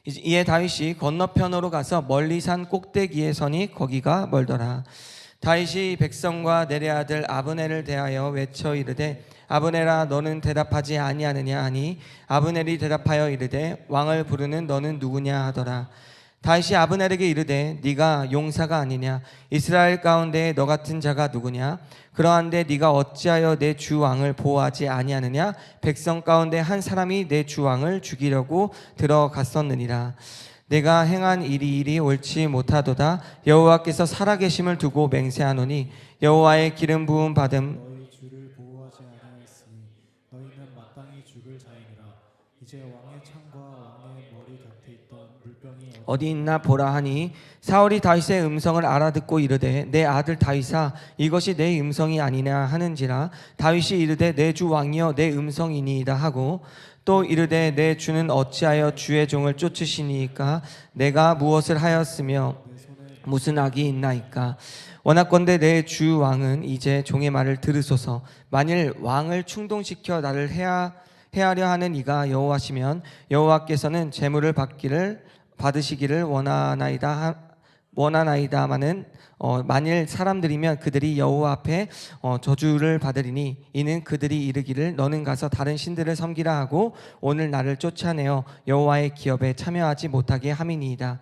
이에 다윗이 건너편으로 가서 멀리 산 꼭대기에 서니 거기가 멀더라. 다윗이 백성과 내레 아들 아브넬을 대하여 외쳐 이르되 아브넬아 너는 대답하지 아니하느냐 하니 아브넬이 대답하여 이르되 왕을 부르는 너는 누구냐 하더라. 다윗이 아브넬에게 이르되 네가 용사가 아니냐 이스라엘 가운데 너 같은 자가 누구냐 그러한데 네가 어찌하여 내 주 왕을 보호하지 아니하느냐 백성 가운데 한 사람이 내 주 왕을 죽이려고 들어갔었느니라. 내가 행한 일이 옳지 못하도다. 여호와께서 살아계심을 두고 맹세하노니 여호와의 기름 부음 받음 너희 주를 보호하지 아니하였으니 너희는 마땅히 죽을 자이니라. 이제 왕의 창과 왕의 머리 곁에 있던 물병이 어디 있나 보라 하니 사울이 다윗의 음성을 알아듣고 이르되 내 아들 다윗아 이것이 내 음성이 아니냐 하는지라. 다윗이 이르되 내 주 왕이여 내 음성이니이다 하고 또 이르되 내 주는 어찌하여 주의 종을 쫓으시니까 내가 무엇을 하였으며 무슨 악이 있나이까. 원하건대 내 주 왕은 이제 종의 말을 들으소서. 만일 왕을 충동시켜 나를 해하려 하는 이가 여호와시면 여호와께서는 재물을 받으시기를 원하나이다마는 만일 사람들이면 그들이 여호와 앞에 저주를 받으리니 이는 그들이 이르기를 너는 가서 다른 신들을 섬기라 하고 오늘 나를 쫓아내어 여호와의 기업에 참여하지 못하게 함이니이다.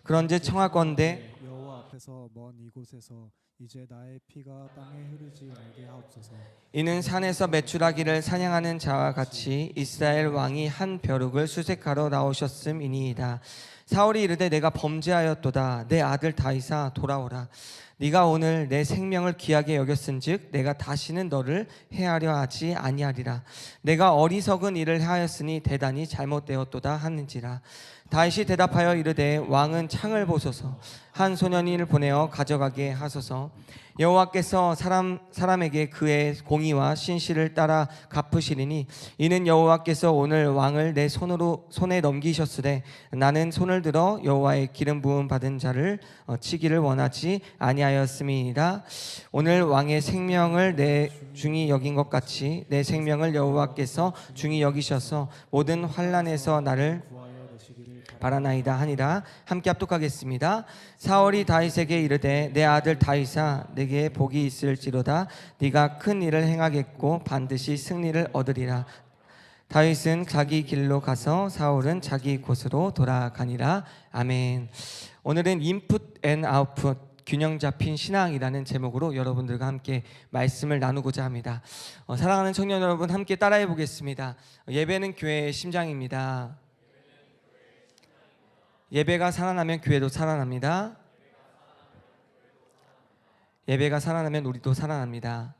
그런즉 청하건대 여호와 앞에서 먼 이곳에서 이제 나의 피가 땅에 흐르지 말게 하옵소서. 이는 산에서 메추라기를 사냥하는 자와 같이 이스라엘 왕이 한 벼룩을 수색하러 나오셨음이니이다. 사울이 이르되 내가 범죄하였도다. 내 아들 다윗아 돌아오라. 네가 오늘 내 생명을 귀하게 여겼은즉 내가 다시는 너를 해하려 하지 아니하리라. 내가 어리석은 일을 하였으니 대단히 잘못되었도다 하는지라. 다윗이 대답하여 이르되 왕은 창을 보소서. 한 소년이를 보내어 가져가게 하소서. 여호와께서 사람에게 그의 공의와 신실을 따라 갚으시리니 이는 여호와께서 오늘 왕을 내 손에 넘기셨으되 나는 손을 들어 여호와의 기름 부음 받은 자를 치기를 원하지 아니하였음이니라. 오늘 왕의 생명을 내 중히 여긴 것 같이 내 생명을 여호와께서 중히 여기셔서 모든 환난에서 나를 바라나이다 하니라. 함께 합독하겠습니다. 사울이 다윗에게 이르되 내 아들 다윗아 내게 복이 있을지로다. 네가 큰 일을 행하겠고 반드시 승리를 얻으리라. 다윗은 자기 길로 가서 사울은 자기 곳으로 돌아가니라. 아멘. 오늘은 인풋 앤 아웃풋 균형 잡힌 신앙이라는 제목으로 여러분들과 함께 말씀을 나누고자 합니다. 사랑하는 청년 여러분 함께 따라해 보겠습니다. 예배는 교회의 심장입니다. 예배가 살아나면 교회도 살아납니다. 예배가 살아나면 우리도 살아납니다.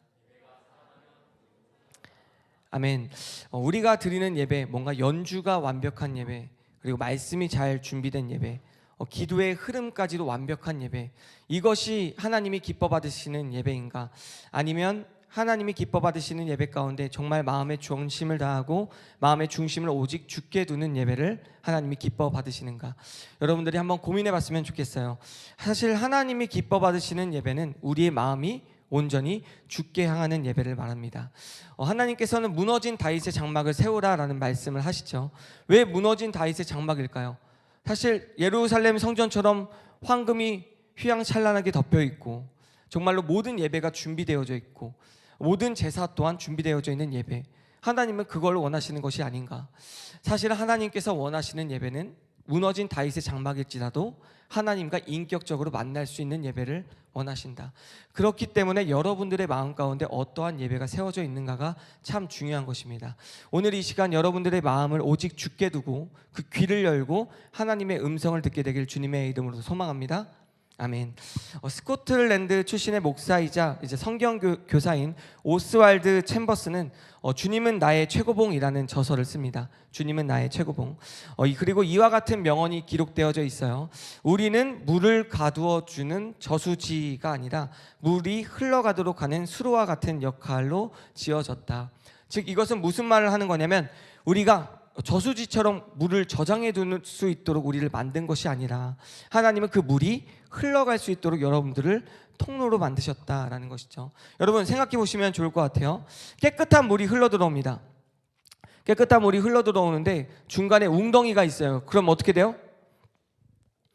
아멘. 우리가 드리는 예배, 뭔가 연주가 완벽한 예배, 그리고 말씀이 잘 준비된 예배, 기도의 흐름까지도 완벽한 예배, 이것이 하나님이 기뻐 받으시는 예배인가? 아니면 하나님이 기뻐 받으시는 예배 가운데 정말 마음의 중심을 다하고 마음의 중심을 오직 주께 두는 예배를 하나님이 기뻐 받으시는가? 여러분들이 한번 고민해 봤으면 좋겠어요. 사실 하나님이 기뻐 받으시는 예배는 우리의 마음이 온전히 주께 향하는 예배를 말합니다. 하나님께서는 무너진 다윗의 장막을 세우라라는 말씀을 하시죠. 왜 무너진 다윗의 장막일까요? 사실 예루살렘 성전처럼 황금이 휘황찬란하게 덮여 있고 정말로 모든 예배가 준비되어져 있고 모든 제사 또한 준비되어져 있는 예배, 하나님은 그걸 원하시는 것이 아닌가? 사실 하나님께서 원하시는 예배는 무너진 다윗의 장막일지라도 하나님과 인격적으로 만날 수 있는 예배를 원하신다. 그렇기 때문에 여러분들의 마음 가운데 어떠한 예배가 세워져 있는가가 참 중요한 것입니다. 오늘 이 시간 여러분들의 마음을 오직 주께 두고 그 귀를 열고 하나님의 음성을 듣게 되길 주님의 이름으로 소망합니다. 아멘. 스코틀랜드 출신의 목사이자 이제 성경 교사인 오스왈드 챔버스는 주님은 나의 최고봉이라는 저서를 씁니다. 주님은 나의 최고봉. 그리고 이와 같은 명언이 기록되어져 있어요. 우리는 물을 가두어 주는 저수지가 아니라 물이 흘러가도록 하는 수로와 같은 역할로 지어졌다. 즉 이것은 무슨 말을 하는 거냐면 우리가 저수지처럼 물을 저장해 둘 수 있도록 우리를 만든 것이 아니라 하나님은 그 물이 흘러갈 수 있도록 여러분들을 통로로 만드셨다라는 것이죠. 여러분 생각해 보시면 좋을 것 같아요. 깨끗한 물이 흘러 들어옵니다. 깨끗한 물이 흘러 들어오는데 중간에 웅덩이가 있어요. 그럼 어떻게 돼요?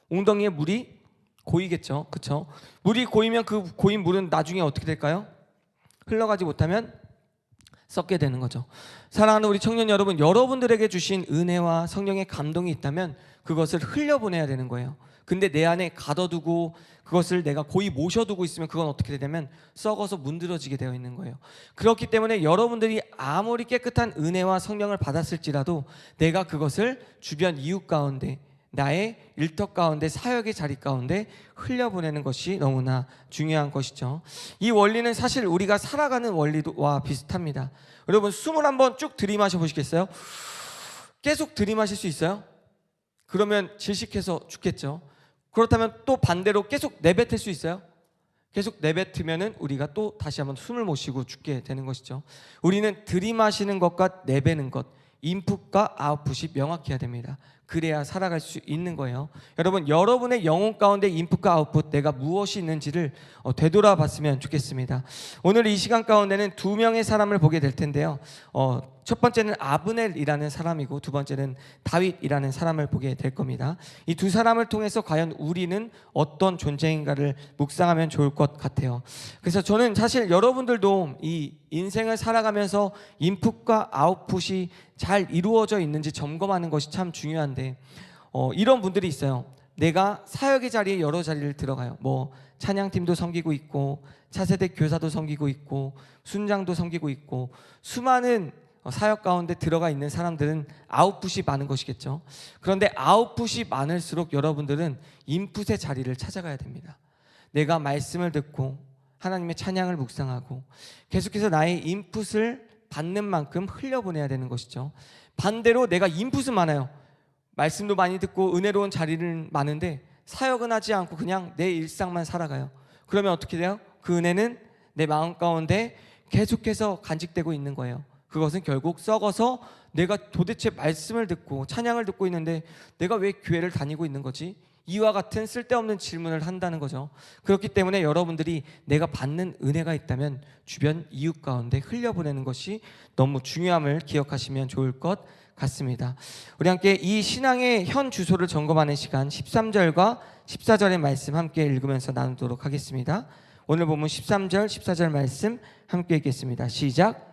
웅덩이에 물이 고이겠죠. 그렇죠? 물이 고이면 그 고인 물은 나중에 어떻게 될까요? 흘러가지 못하면 썩게 되는 거죠. 사랑하는 우리 청년 여러분, 여러분들에게 주신 은혜와 성령의 감동이 있다면 그것을 흘려보내야 되는 거예요. 근데 내 안에 가둬두고 그것을 내가 고이 모셔두고 있으면 그건 어떻게 되냐면 썩어서 문드러지게 되어 있는 거예요. 그렇기 때문에 여러분들이 아무리 깨끗한 은혜와 성령을 받았을지라도 내가 그것을 주변 이웃 가운데, 나의 일터 가운데, 사역의 자리 가운데 흘려보내는 것이 너무나 중요한 것이죠. 이 원리는 사실 우리가 살아가는 원리와 비슷합니다. 여러분, 숨을 한번 쭉 들이마셔 보시겠어요? 계속 들이마실 수 있어요? 그러면 질식해서 죽겠죠. 그렇다면 또 반대로 계속 내뱉을 수 있어요? 계속 내뱉으면은 우리가 또 다시 한번 숨을 못 쉬고 죽게 되는 것이죠. 우리는 들이마시는 것과 내뱉는 것, 인풋과 아웃풋이 명확해야 됩니다. 그래야 살아갈 수 있는 거예요. 여러분, 여러분의 영혼 가운데 인풋과 아웃풋, 내가 무엇이 있는지를 되돌아봤으면 좋겠습니다. 오늘 이 시간 가운데는 두 명의 사람을 보게 될 텐데요. 첫 번째는 아브넬이라는 사람이고 두 번째는 다윗이라는 사람을 보게 될 겁니다. 이 두 사람을 통해서 과연 우리는 어떤 존재인가를 묵상하면 좋을 것 같아요. 그래서 저는 사실 여러분들도 이 인생을 살아가면서 인풋과 아웃풋이 잘 이루어져 있는지 점검하는 것이 참 중요한데 이런 분들이 있어요. 내가 사역의 자리에 여러 자리를 들어가요. 뭐 찬양팀도 섬기고 있고 차세대 교사도 섬기고 있고 순장도 섬기고 있고 수많은 사역 가운데 들어가 있는 사람들은 아웃풋이 많은 것이겠죠. 그런데 아웃풋이 많을수록 여러분들은 인풋의 자리를 찾아가야 됩니다. 내가 말씀을 듣고 하나님의 찬양을 묵상하고 계속해서 나의 인풋을 받는 만큼 흘려보내야 되는 것이죠. 반대로 내가 인풋은 많아요. 말씀도 많이 듣고 은혜로운 자리는 많은데 사역은 하지 않고 그냥 내 일상만 살아가요. 그러면 어떻게 돼요? 그 은혜는 내 마음 가운데 계속해서 간직되고 있는 거예요. 그것은 결국 썩어서 내가 도대체 말씀을 듣고 찬양을 듣고 있는데 내가 왜 교회를 다니고 있는 거지? 이와 같은 쓸데없는 질문을 한다는 거죠. 그렇기 때문에 여러분들이 내가 받는 은혜가 있다면 주변 이웃 가운데 흘려보내는 것이 너무 중요함을 기억하시면 좋을 것 같습니다. 우리 함께 이 신앙의 현 주소를 점검하는 시간 13절과 14절의 말씀 함께 읽으면서 나누도록 하겠습니다. 오늘 본문 13절 14절 말씀 함께 읽겠습니다. 시작.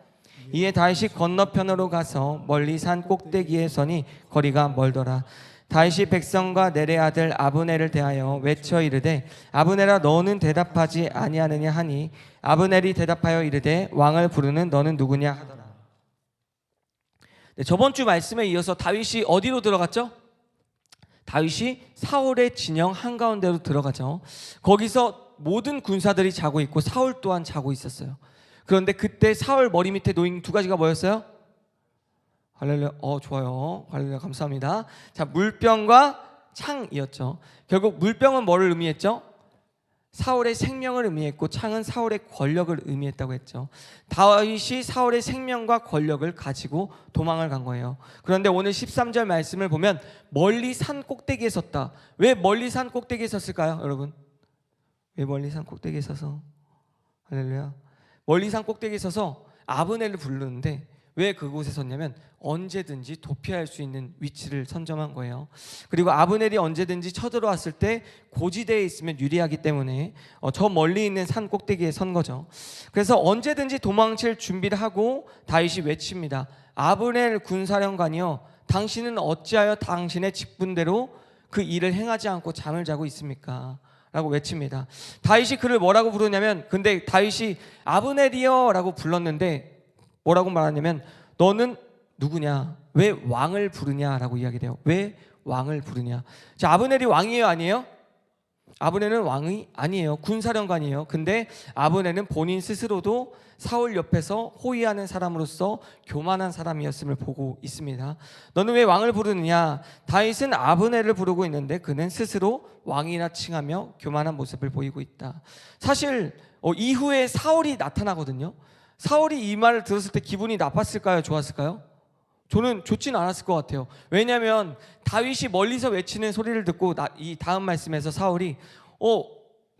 이에 다윗이 건너편으로 가서 멀리 산 꼭대기에 서니 거리가 멀더라. 다윗이 백성과 내레 아들 아브넬을 대하여 외쳐 이르되 아브넬아 너는 대답하지 아니하느냐 하니 아브넬이 대답하여 이르되 왕을 부르는 너는 누구냐 하더라. 네, 저번 주 말씀에 이어서 다윗이 어디로 들어갔죠? 다윗이 사울의 진영 한가운데로 들어가죠. 거기서 모든 군사들이 자고 있고 사울 또한 자고 있었어요. 그런데 그때 사울 머리 밑에 놓인 두 가지가 뭐였어요? 할렐루야. 좋아요. 할렐루야. 감사합니다. 자, 물병과 창이었죠. 결국 물병은 뭐를 의미했죠? 사울의 생명을 의미했고 창은 사울의 권력을 의미했다고 했죠. 다윗이 사울의 생명과 권력을 가지고 도망을 간 거예요. 그런데 오늘 13절 말씀을 보면 멀리 산 꼭대기에 섰다. 왜 멀리 산 꼭대기에 섰을까요, 여러분? 왜 멀리 산 꼭대기에 서서? 할렐루야. 멀리 산 꼭대기에 서서 아브넬을 부르는데 왜 그곳에 섰냐면 언제든지 도피할 수 있는 위치를 선점한 거예요. 그리고 아브넬이 언제든지 쳐들어왔을 때 고지대에 있으면 유리하기 때문에 저 멀리 있는 산 꼭대기에 선 거죠. 그래서 언제든지 도망칠 준비를 하고 다윗이 외칩니다. 아브넬 군사령관이여, 당신은 어찌하여 당신의 직분대로 그 일을 행하지 않고 잠을 자고 있습니까? 라고 외칩니다. 다윗이 그를 뭐라고 부르냐면, 근데 다윗이 아브넬이여 라고 불렀는데 뭐라고 말하냐면 너는 누구냐? 왜 왕을 부르냐? 라고 이야기돼요. 왜 왕을 부르냐? 자, 아브넬이 왕이에요? 아니에요? 아브넬은 왕이 아니에요. 군사령관이에요. 근데 아브넬은 본인 스스로도 사울 옆에서 호위하는 사람으로서 교만한 사람이었음을 보고 있습니다. 너는 왜 왕을 부르느냐? 다윗은 아브넬을 부르고 있는데 그는 스스로 왕이라 칭하며 교만한 모습을 보이고 있다. 사실 이후에 사울이 나타나거든요. 사울이 이 말을 들었을 때 기분이 나빴을까요? 좋았을까요? 저는 좋지는 않았을 것 같아요. 왜냐하면 다윗이 멀리서 외치는 소리를 듣고 이 다음 말씀에서 사울이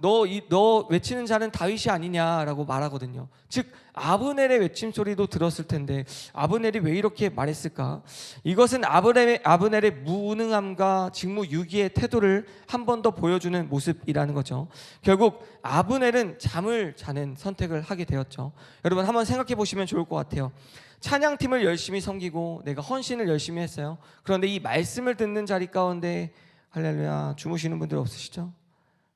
너 외치는 자는 다윗이 아니냐라고 말하거든요. 즉 아브넬의 외침 소리도 들었을 텐데 아브넬이 왜 이렇게 말했을까? 이것은 아브넬의 무능함과 직무유기의 태도를 한 번 더 보여주는 모습이라는 거죠. 결국 아브넬은 잠을 자는 선택을 하게 되었죠. 여러분 한번 생각해 보시면 좋을 것 같아요. 찬양팀을 열심히 섬기고 내가 헌신을 열심히 했어요. 그런데 이 말씀을 듣는 자리 가운데 할렐루야 주무시는 분들 없으시죠?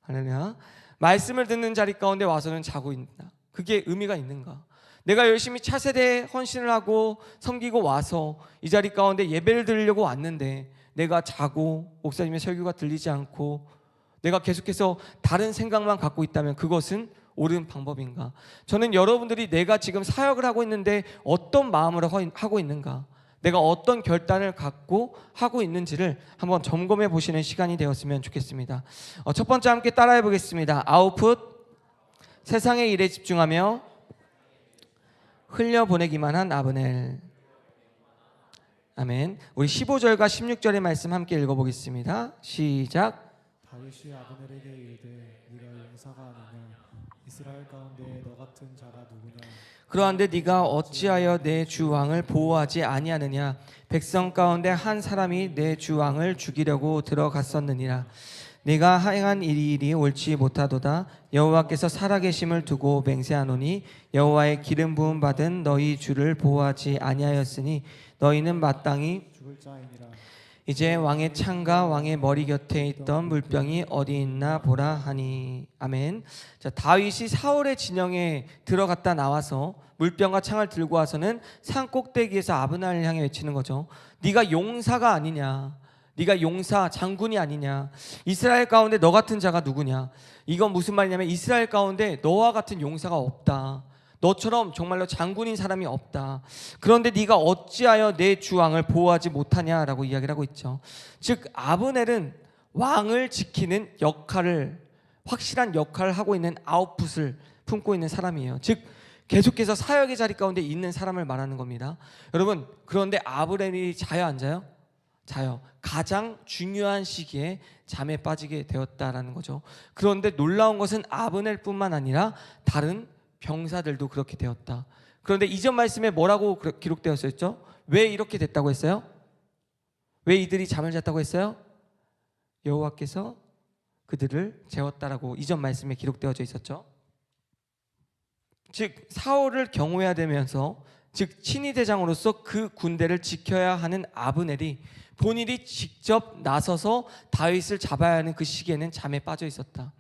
할렐루야. 말씀을 듣는 자리 가운데 와서는 자고 있다. 그게 의미가 있는가? 내가 열심히 차세대에 헌신을 하고 섬기고 와서 이 자리 가운데 예배를 드리려고 왔는데 내가 자고 목사님의 설교가 들리지 않고 내가 계속해서 다른 생각만 갖고 있다면 그것은 옳은 방법인가? 저는 여러분들이 내가 지금 사역을 하고 있는데 어떤 마음으로 하고 있는가? 내가 어떤 결단을 갖고 하고 있는지를 한번 점검해 보시는 시간이 되었으면 좋겠습니다. 첫 번째 함께 따라해 보겠습니다. 아웃풋, 세상의 일에 집중하며 흘려보내기만 한 아브넬. 아멘. 우리 15절과 16절의 말씀 함께 읽어보겠습니다. 시작. 다윗이 아브넬에게 이르되 네가 용사가 아니냐 이스라엘 가운데 너 같은 자가 누구냐 그러한데 네가 어찌하여 내 주 왕을 보호하지 아니하느냐 백성 가운데 한 사람이 내 주 왕을 죽이려고 들어갔었느니라 네가 행한 일이 옳지 못하도다 여호와께서 살아계심을 두고 맹세하노니 여호와의 기름 부음 받은 너희 주를 보호하지 아니하였으니 너희는 마땅히 죽을 자이니라 이제 왕의 창과 왕의 머리 곁에 있던 물병이 어디 있나 보라 하니. 아멘. 자, 다윗이 사울의 진영에 들어갔다 나와서 물병과 창을 들고 와서는 산 꼭대기에서 아브넬을 향해 외치는 거죠. 네가 용사가 아니냐, 네가 용사 장군이 아니냐, 이스라엘 가운데 너 같은 자가 누구냐. 이건 무슨 말이냐면 이스라엘 가운데 너와 같은 용사가 없다. 너처럼 정말로 장군인 사람이 없다. 그런데 네가 어찌하여 내 주 왕을 보호하지 못하냐라고 이야기를 하고 있죠. 즉 아브넬은 왕을 지키는 역할을, 확실한 역할을 하고 있는 아웃풋을 품고 있는 사람이에요. 즉 계속해서 사역의 자리 가운데 있는 사람을 말하는 겁니다. 여러분, 그런데 아브넬이 자요 안 자요? 자요. 가장 중요한 시기에 잠에 빠지게 되었다라는 거죠. 그런데 놀라운 것은 아브넬뿐만 아니라 다른 병사들도 그렇게 되었다. 그런데 이전 말씀에 뭐라고 기록되었었죠? 왜 이렇게 됐다고 했어요? 왜 이들이 잠을 잤다고 했어요? 여호와께서 그들을 재웠다라고 이전 말씀에 기록되어져 있었죠. 즉 사울을 경호해야 되면서 즉 친위 대장으로서 그 군대를 지켜야 하는 아브넬이 본인이 직접 나서서 다윗을 잡아야 하는 그 시기에는 잠에 빠져 있었다.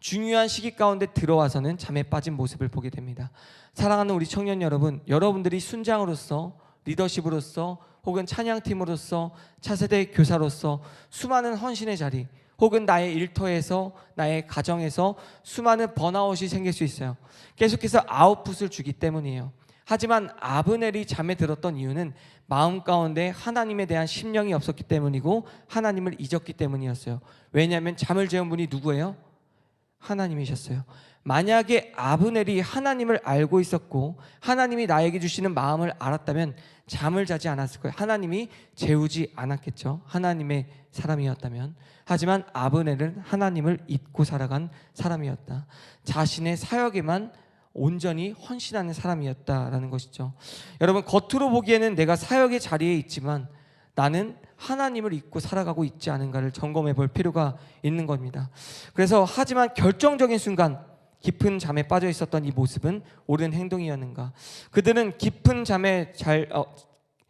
중요한 시기 가운데 들어와서는 잠에 빠진 모습을 보게 됩니다. 사랑하는 우리 청년 여러분, 여러분들이 순장으로서, 리더십으로서, 혹은 찬양팀으로서, 차세대 교사로서 수많은 헌신의 자리, 혹은 나의 일터에서, 나의 가정에서 수많은 번아웃이 생길 수 있어요. 계속해서 아웃풋을 주기 때문이에요. 하지만 아브넬이 잠에 들었던 이유는 마음 가운데 하나님에 대한 심령이 없었기 때문이고 하나님을 잊었기 때문이었어요. 왜냐하면 잠을 재운 분이 누구예요? 하나님이셨어요. 만약에 아브넬이 하나님을 알고 있었고 하나님이 나에게 주시는 마음을 알았다면 잠을 자지 않았을 거예요. 하나님이 재우지 않았겠죠. 하나님의 사람이었다면. 하지만 아브넬은 하나님을 잊고 살아간 사람이었다. 자신의 사역에만 온전히 헌신하는 사람이었다라는 것이죠. 여러분, 겉으로 보기에는 내가 사역의 자리에 있지만 나는 하나님을 잊고 살아가고 있지 않은가를 점검해 볼 필요가 있는 겁니다. 그래서 하지만 결정적인 순간 깊은 잠에 빠져 있었던 이 모습은 옳은 행동이었는가? 그들은 깊은 잠에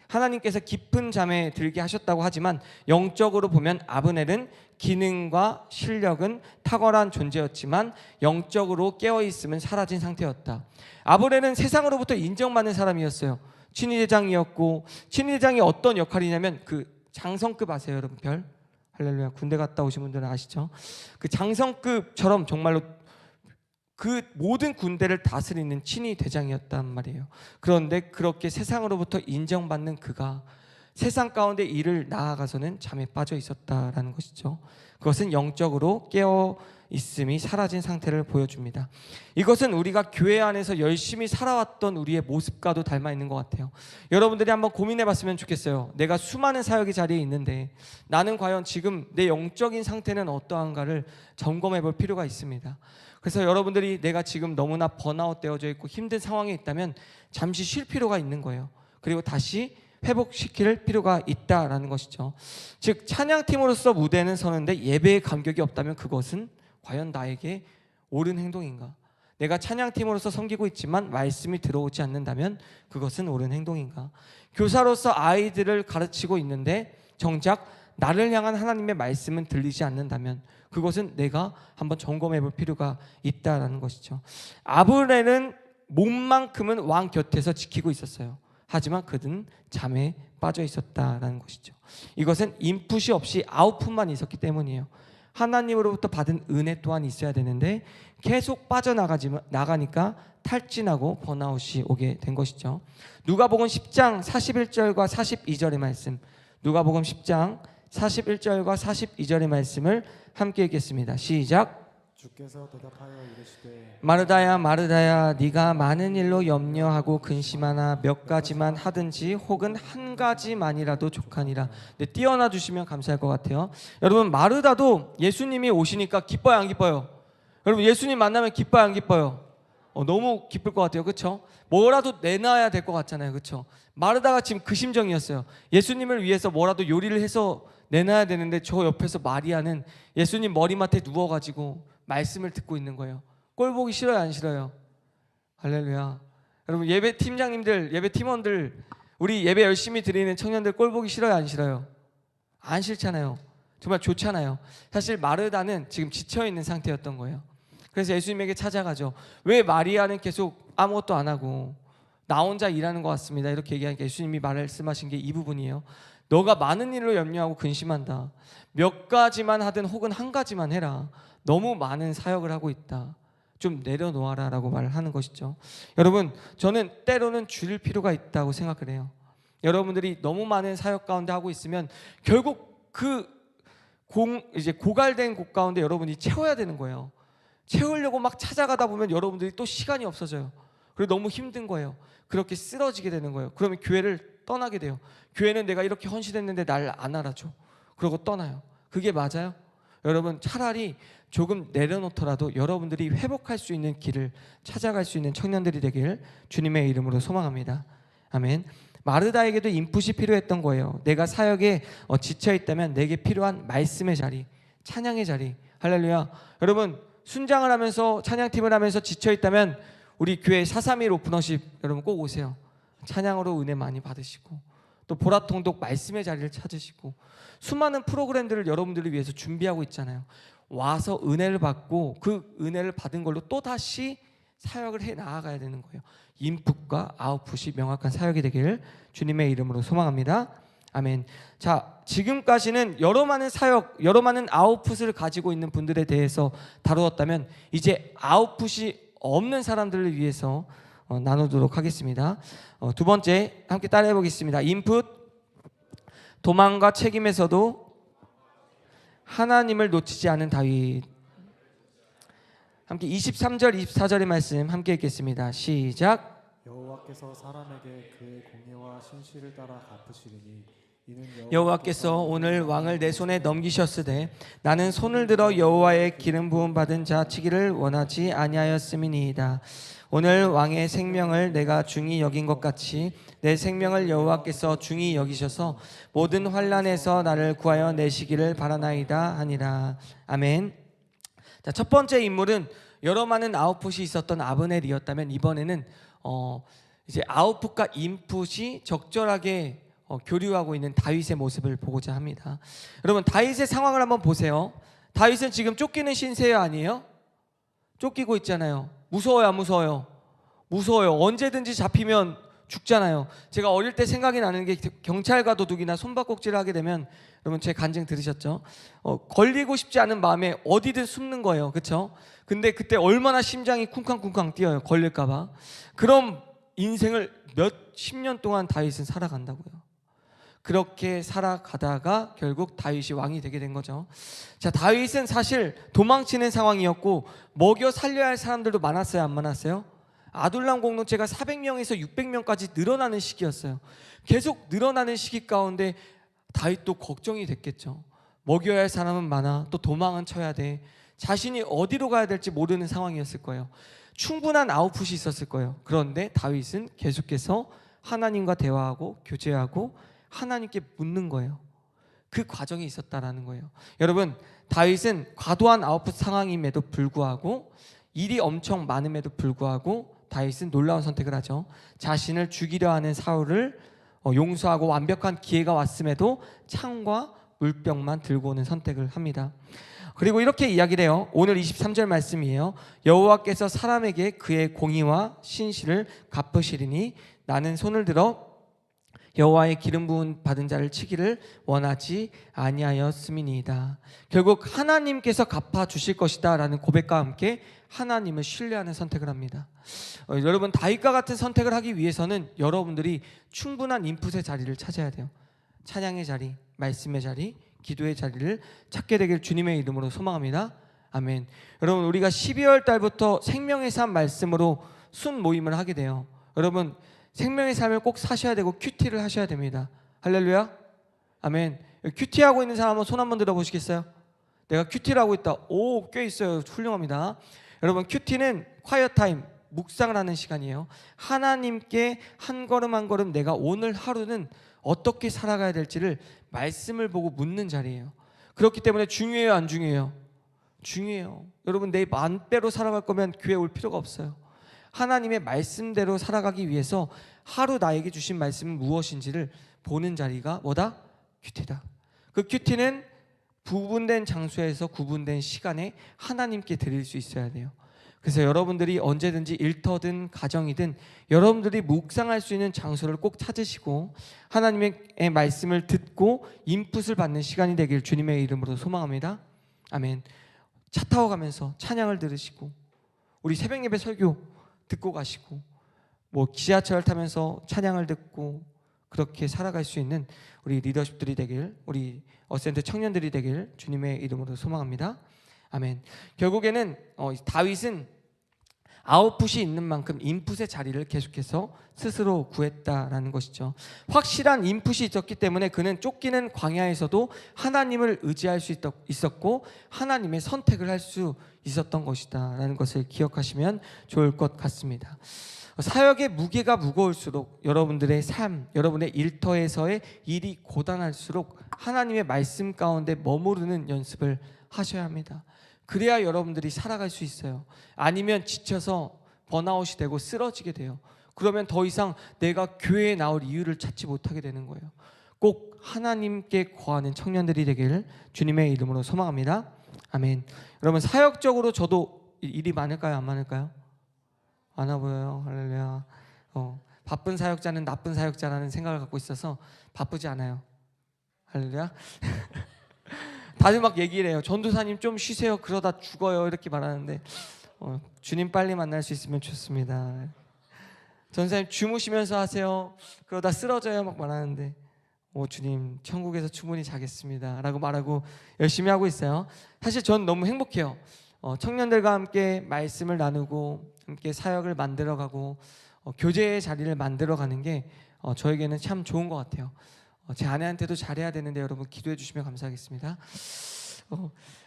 하나님께서 깊은 잠에 들게 하셨다고 하지만 영적으로 보면 아브넬은 기능과 실력은 탁월한 존재였지만 영적으로 깨어있음은 사라진 상태였다. 아브넬은 세상으로부터 인정받는 사람이었어요. 친위대장이었고, 친위대장이 어떤 역할이냐면 그 장성급 아세요 여러분? 별? 할렐루야. 군대 갔다 오신 분들은 아시죠? 그 장성급처럼 정말로 그 모든 군대를 다스리는 친위대장이었단 말이에요. 그런데 그렇게 세상으로부터 인정받는 그가 세상 가운데 일을 나아가서는 잠에 빠져 있었다라는 것이죠. 그것은 영적으로 깨어 있음이 사라진 상태를 보여줍니다. 이것은 우리가 교회 안에서 열심히 살아왔던 우리의 모습과도 닮아 있는 것 같아요. 여러분들이 한번 고민해 봤으면 좋겠어요. 내가 수많은 사역의 자리에 있는데 나는 과연 지금 내 영적인 상태는 어떠한가를 점검해 볼 필요가 있습니다. 그래서 여러분들이 내가 지금 너무나 번아웃 되어져 있고 힘든 상황에 있다면 잠시 쉴 필요가 있는 거예요. 그리고 다시 회복시킬 필요가 있다라는 것이죠. 즉 찬양팀으로서 무대는 서는데 예배에 감격이 없다면 그것은 과연 나에게 옳은 행동인가? 내가 찬양팀으로서 섬기고 있지만 말씀이 들어오지 않는다면 그것은 옳은 행동인가? 교사로서 아이들을 가르치고 있는데 정작 나를 향한 하나님의 말씀은 들리지 않는다면 그것은 내가 한번 점검해 볼 필요가 있다라는 것이죠. 아브넬은 몸만큼은 왕 곁에서 지키고 있었어요. 하지만 그는 잠에 빠져 있었다라는 것이죠. 이것은 인풋이 없이 아웃풋만 있었기 때문이에요. 하나님으로부터 받은 은혜 또한 있어야 되는데 계속 빠져나가니까 탈진하고 번아웃이 오게 된 것이죠. 누가복음 10장 41절과 42절의 말씀, 누가복음 10장 41절과 42절의 말씀을 함께 읽겠습니다. 시작. 주께서 대답하여 이르시되 마르다야 마르다야 네가 많은 일로 염려하고 근심하나 몇 가지만 하든지 혹은 한 가지만이라도 족하니라. 네, 띄어놔 주시면 감사할 것 같아요. 여러분 마르다도 예수님이 오시니까 기뻐요 안 기뻐요? 여러분 예수님 만나면 기뻐요 안 기뻐요? 너무 기쁠 것 같아요. 그렇죠? 뭐라도 내놔야 될 것 같잖아요. 그렇죠? 마르다가 지금 그 심정이었어요. 예수님을 위해서 뭐라도 요리를 해서 내놔야 되는데 저 옆에서 마리아는 예수님 머리맡에 누워가지고 말씀을 듣고 있는 거예요. 꼴 보기 싫어요 안 싫어요? 할렐루야. 여러분 예배 팀장님들, 예배 팀원들, 우리 예배 열심히 드리는 청년들 꼴 보기 싫어요 안 싫어요? 안 싫잖아요. 정말 좋잖아요. 사실 마르다는 지금 지쳐있는 상태였던 거예요. 그래서 예수님에게 찾아가죠. 왜 마리아는 계속 아무것도 안 하고 나 혼자 일하는 것 같습니다. 이렇게 얘기하니까 예수님이 말씀하신 게 이 부분이에요. 너가 많은 일로 염려하고 근심한다. 몇 가지만 하든 혹은 한 가지만 해라. 너무 많은 사역을 하고 있다. 좀 내려놓아라 라고 말을 하는 것이죠. 여러분 저는 때로는 줄일 필요가 있다고 생각을 해요. 여러분들이 너무 많은 사역 가운데 하고 있으면 결국 그 이제 고갈된 곳 가운데 여러분이 채워야 되는 거예요. 채우려고 막 찾아가다 보면 여러분들이 또 시간이 없어져요. 그리고 너무 힘든 거예요. 그렇게 쓰러지게 되는 거예요. 그러면 교회를 떠나게 돼요. 교회는 내가 이렇게 헌신했는데 날 안 알아줘. 그러고 떠나요. 그게 맞아요? 여러분 차라리 조금 내려놓더라도 여러분들이 회복할 수 있는 길을 찾아갈 수 있는 청년들이 되길 주님의 이름으로 소망합니다. 아멘. 마르다에게도 인풋이 필요했던 거예요. 내가 사역에 지쳐있다면 내게 필요한 말씀의 자리, 찬양의 자리. 할렐루야. 여러분 순장을 하면서 찬양팀을 하면서 지쳐있다면 우리 교회 431 오픈워십 여러분 꼭 오세요. 찬양으로 은혜 많이 받으시고 또 보라통독 말씀의 자리를 찾으시고 수많은 프로그램들을 여러분들을 위해서 준비하고 있잖아요. 와서 은혜를 받고 그 은혜를 받은 걸로 또다시 사역을 해 나아가야 되는 거예요. 인풋과 아웃풋이 명확한 사역이 되길 주님의 이름으로 소망합니다. 아멘. 자, 지금까지는 여러 많은 사역, 여러 많은 아웃풋을 가지고 있는 분들에 대해서 다루었다면 이제 아웃풋이 없는 사람들을 위해서 나누도록 하겠습니다. 두 번째 함께 따라해 보겠습니다. 인풋, 도망과 책임에서도 하나님을 놓치지 않은 다윗. 함께 23절 24절의 말씀 함께 읽겠습니다. 시작. 여호와께서 사람에게 그의 공의와 신실을 따라 갚으시리니 이는 여호와께서 오늘 왕을 내 손에 넘기셨으되 나는 손을 들어 여호와의 기름 부음 받은 자 치기를 원하지 아니하였음이니이다. 오늘 왕의 생명을 내가 중히 여긴 것 같이 내 생명을 여호와께서 중히 여기셔서 모든 환난에서 나를 구하여 내시기를 바라나이다 하니라. 아멘. 자, 첫 번째 인물은 여러 많은 아웃풋이 있었던 아브넬이었다면 이번에는 이제 아웃풋과 인풋이 적절하게 교류하고 있는 다윗의 모습을 보고자 합니다. 여러분 다윗의 상황을 한번 보세요. 다윗은 지금 쫓기는 신세요 아니에요? 쫓기고 있잖아요. 무서워요 안 무서워요? 무서워요. 언제든지 잡히면 죽잖아요. 제가 어릴 때 생각이 나는 게 경찰과 도둑이나 손바꼭질을 하게 되면 여러분 제 간증 들으셨죠? 걸리고 싶지 않은 마음에 어디든 숨는 거예요. 그렇죠? 근데 그때 얼마나 심장이 쿵쾅쿵쾅 뛰어요. 걸릴까 봐. 그럼 인생을 몇 십 년 동안 다윗은 살아간다고요. 그렇게 살아가다가 결국 다윗이 왕이 되게 된 거죠. 자, 다윗은 사실 도망치는 상황이었고 먹여 살려야 할 사람들도 많았어요, 안 많았어요? 아둘람 공동체가 400명에서 600명까지 늘어나는 시기였어요. 계속 늘어나는 시기 가운데 다윗도 걱정이 됐겠죠. 먹여야 할 사람은 많아, 또 도망은 쳐야 돼. 자신이 어디로 가야 될지 모르는 상황이었을 거예요. 충분한 아웃풋이 있었을 거예요. 그런데 다윗은 계속해서 하나님과 대화하고 교제하고 하나님께 묻는 거예요. 그 과정이 있었다라는 거예요. 여러분, 다윗은 과도한 아웃풋 상황임에도 불구하고, 일이 엄청 많음에도 불구하고 다윗은 놀라운 선택을 하죠. 자신을 죽이려 하는 사울을 용서하고 완벽한 기회가 왔음에도 창과 물병만 들고 오는 선택을 합니다. 그리고 이렇게 이야기를 해요. 오늘 23절 말씀이에요. 여호와께서 사람에게 그의 공의와 신실을 갚으시리니 나는 손을 들어 여호와의 기름 부은 받은 자를 치기를 원하지 아니하였음이니이다. 결국 하나님께서 갚아 주실 것이다 라는 고백과 함께 하나님을 신뢰하는 선택을 합니다. 여러분, 다윗과 같은 선택을 하기 위해서는 여러분들이 충분한 인풋의 자리를 찾아야 돼요. 찬양의 자리, 말씀의 자리, 기도의 자리를 찾게 되길 주님의 이름으로 소망합니다. 아멘. 여러분, 우리가 12월 달부터 생명의 삶 말씀으로 순 모임을 하게 돼요. 여러분, 생명의 삶을 꼭 사셔야 되고 큐티를 하셔야 됩니다. 할렐루야. 아멘. 큐티하고 있는 사람 한번 손 한번 들어보시겠어요? 내가 큐티를 하고 있다. 오, 꽤 있어요. 훌륭합니다. 여러분, 큐티는 콰이어 타임, 묵상을 하는 시간이에요. 하나님께 한 걸음 한 걸음 내가 오늘 하루는 어떻게 살아가야 될지를 말씀을 보고 묻는 자리예요. 그렇기 때문에 중요해요, 안 중요해요? 중요해요. 여러분, 내 맘대로 살아갈 거면 교회 올 필요가 없어요. 하나님의 말씀대로 살아가기 위해서 하루 나에게 주신 말씀은 무엇인지를 보는 자리가 뭐다? 큐티다. 그 큐티는 구분된 장소에서 구분된 시간에 하나님께 드릴 수 있어야 돼요. 그래서 여러분들이 언제든지 일터든 가정이든 여러분들이 묵상할 수 있는 장소를 꼭 찾으시고 하나님의 말씀을 듣고 인풋을 받는 시간이 되길 주님의 이름으로 소망합니다. 아멘. 차 타고 가면서 찬양을 들으시고, 우리 새벽 예배 설교 듣고 가시고, 뭐 지하철 타면서 찬양을 듣고, 그렇게 살아갈 수 있는 우리 리더십들이 되길, 우리 어센트 청년들이 되길 주님의 이름으로 소망합니다. 아멘. 결국에는 다윗은 아웃풋이 있는 만큼 인풋의 자리를 계속해서 스스로 구했다라는 것이죠. 확실한 인풋이 있었기 때문에 그는 쫓기는 광야에서도 하나님을 의지할 수 있었고 하나님의 선택을 할 수 있었던 것이다 라는 것을 기억하시면 좋을 것 같습니다. 사역의 무게가 무거울수록 여러분들의 삶, 여러분의 일터에서의 일이 고단할수록 하나님의 말씀 가운데 머무르는 연습을 하셔야 합니다. 그래야 여러분들이 살아갈 수 있어요. 아니면 지쳐서 번아웃이 되고 쓰러지게 돼요. 그러면 더 이상 내가 교회에 나올 이유를 찾지 못하게 되는 거예요. 꼭 하나님께 거하는 청년들이 되기를 주님의 이름으로 소망합니다. 아멘. 여러분, 사역적으로 저도 일이 많을까요? 안 많을까요? 많아 보여요. 할렐루야. 바쁜 사역자는 나쁜 사역자라는 생각을 갖고 있어서 바쁘지 않아요. 할렐루야. 다들 막 얘기를 해요. 전도사님 좀 쉬세요. 그러다 죽어요. 이렇게 말하는데 주님 빨리 만날 수 있으면 좋습니다. 전도사님 주무시면서 하세요. 그러다 쓰러져요. 막 말하는데 주님 천국에서 충분히 자겠습니다 라고 말하고 열심히 하고 있어요. 사실 전 너무 행복해요. 청년들과 함께 말씀을 나누고 함께 사역을 만들어가고 교제의 자리를 만들어가는 게 저에게는 참 좋은 것 같아요. 제 아내한테도 잘해야 되는데 여러분 기도해 주시면 감사하겠습니다.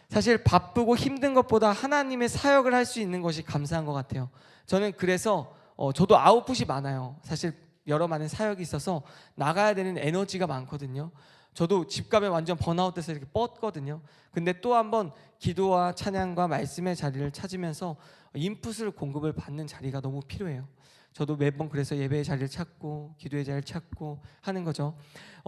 사실 바쁘고 힘든 것보다 하나님의 사역을 할 수 있는 것이 감사한 것 같아요. 저는 그래서 저도 아웃풋이 많아요. 사실 여러 많은 사역이 있어서 나가야 되는 에너지가 많거든요. 저도 집 가면 완전 번아웃 돼서 이렇게 뻗거든요. 근데 또 한번 기도와 찬양과 말씀의 자리를 찾으면서 인풋을 공급을 받는 자리가 너무 필요해요. 저도 매번 그래서 예배의 자리를 찾고 기도의 자리를 찾고 하는 거죠.